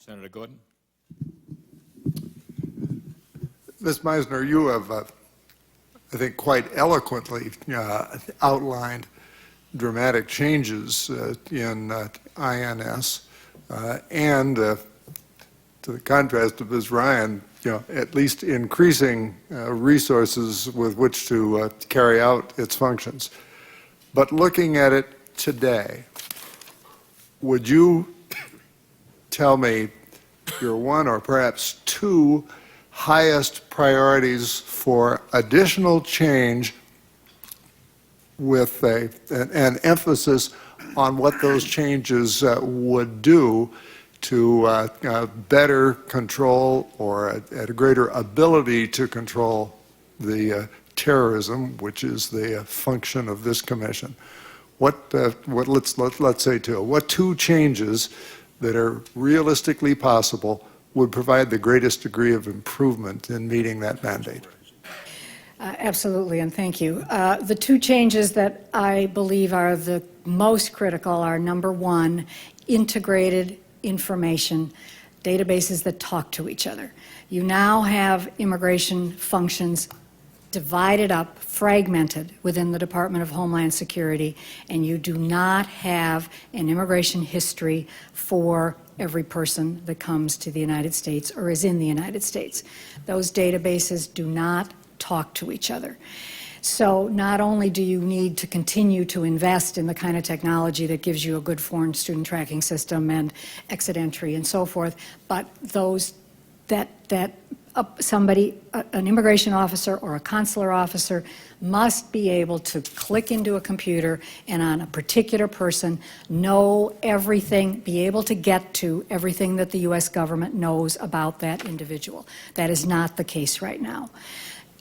Senator Gorton. Ms. Meissner, you have, I think, quite eloquently outlined dramatic changes in INS, and to the contrast of Ms. Ryan, at least increasing resources with which to carry out its functions. But looking at it today, would you tell me your one or perhaps two highest priorities for additional change with an emphasis on what those changes would do to better control or at a greater ability to control the terrorism, which is the function of this commission? Let's say two. What two changes that are realistically possible would provide the greatest degree of improvement in meeting that mandate? Absolutely, and thank you. The two changes that I believe are the most critical are, number one, integrated information, databases that talk to each other. You now have immigration functions divided up, fragmented within the Department of Homeland Security, and you do not have an immigration history for every person that comes to the United States or is in the United States. Those databases do not talk to each other. So not only do you need to continue to invest in the kind of technology that gives you a good foreign student tracking system and exit entry and so forth, but those an immigration officer or a consular officer must be able to click into a computer and on a particular person know everything, be able to get to everything that the U.S. government knows about that individual. That is not the case right now.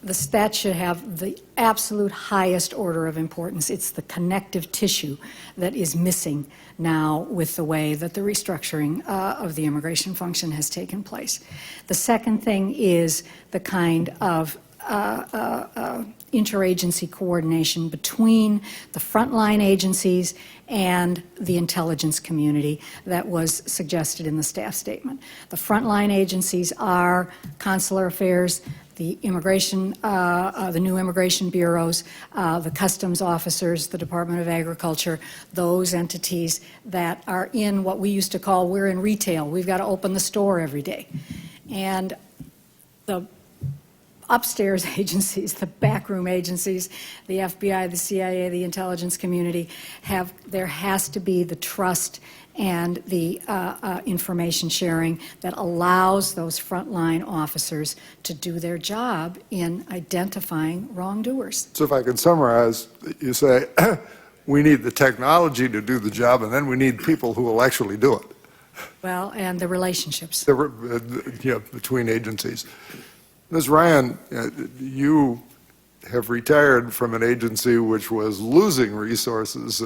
That should have the absolute highest order of importance. It's the connective tissue that is missing now with the way that the restructuring of the immigration function has taken place. The second thing is the kind of interagency coordination between the frontline agencies and the intelligence community that was suggested in the staff statement. The frontline agencies are consular affairs, the immigration, the new immigration bureaus, the customs officers, the Department of Agriculture, those entities that are in what we used to call, we're in retail. We've got to open the store every day. And the upstairs agencies, the backroom agencies, the FBI, the CIA, the intelligence community, there has to be the trust and the information sharing that allows those frontline officers to do their job in identifying wrongdoers. So if I can summarize, you say we need the technology to do the job, and then we need people who will actually do it. Well, and the relationships. Between agencies. Ms. Ryan, you have retired from an agency which was losing resources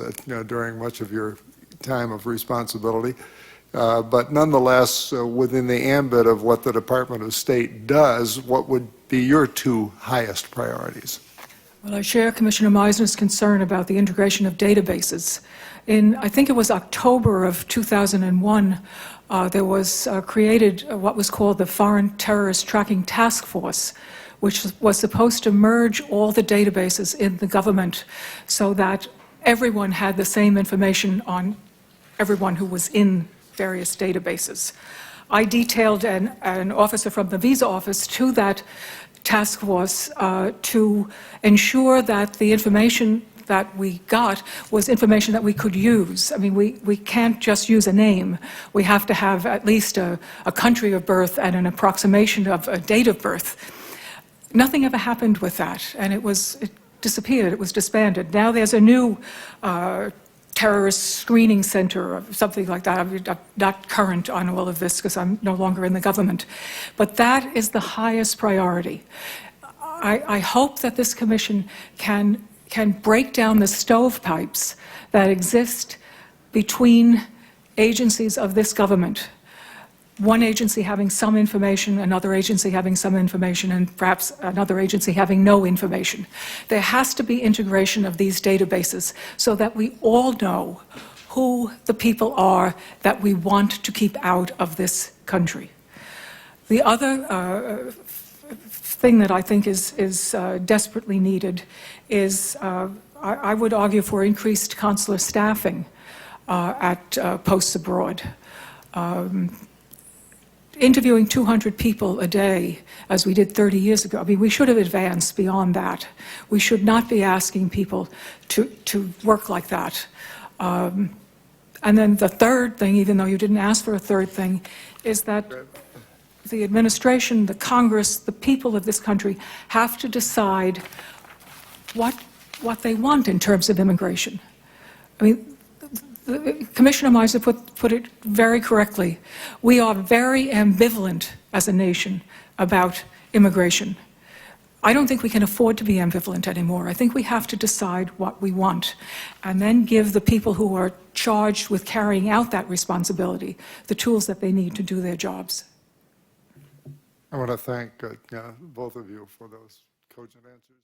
during much of your time of responsibility, but nonetheless, within the ambit of what the Department of State does, what would be your two highest priorities? Well, I share Commissioner Meissner's concern about the integration of databases. In, I think it was October of 2001, there was created what was called the Foreign Terrorist Tracking Task Force, which was supposed to merge all the databases in the government so that everyone had the same information on everyone who was in various databases. I detailed an officer from the visa office to that task force to ensure that the information that we got was information that we could use. I mean, we can't just use a name. We have to have at least a country of birth and an approximation of a date of birth. Nothing ever happened with that, and it disappeared, it was disbanded. Now there's a new terrorist screening center or something like that. I'm not current on all of this because I'm no longer in the government. But that is the highest priority. I hope that this commission can break down the stovepipes that exist between agencies of this government. One agency having some information, another agency having some information, and perhaps another agency having no information. There has to be integration of these databases so that we all know who the people are that we want to keep out of this country. The other thing that I think is desperately needed is, I would argue for increased consular staffing at posts abroad. Interviewing 200 people a day, as we did 30 years ago, I mean, we should have advanced beyond that. We should not be asking people to work like that. And then the third thing, even though you didn't ask for a third thing, is that the administration, the Congress, the people of this country have to decide what they want in terms of immigration. I mean, Commissioner Meissner put it very correctly. We are very ambivalent as a nation about immigration. I don't think we can afford to be ambivalent anymore. I think we have to decide what we want and then give the people who are charged with carrying out that responsibility the tools that they need to do their jobs. I want to thank both of you for those cogent answers.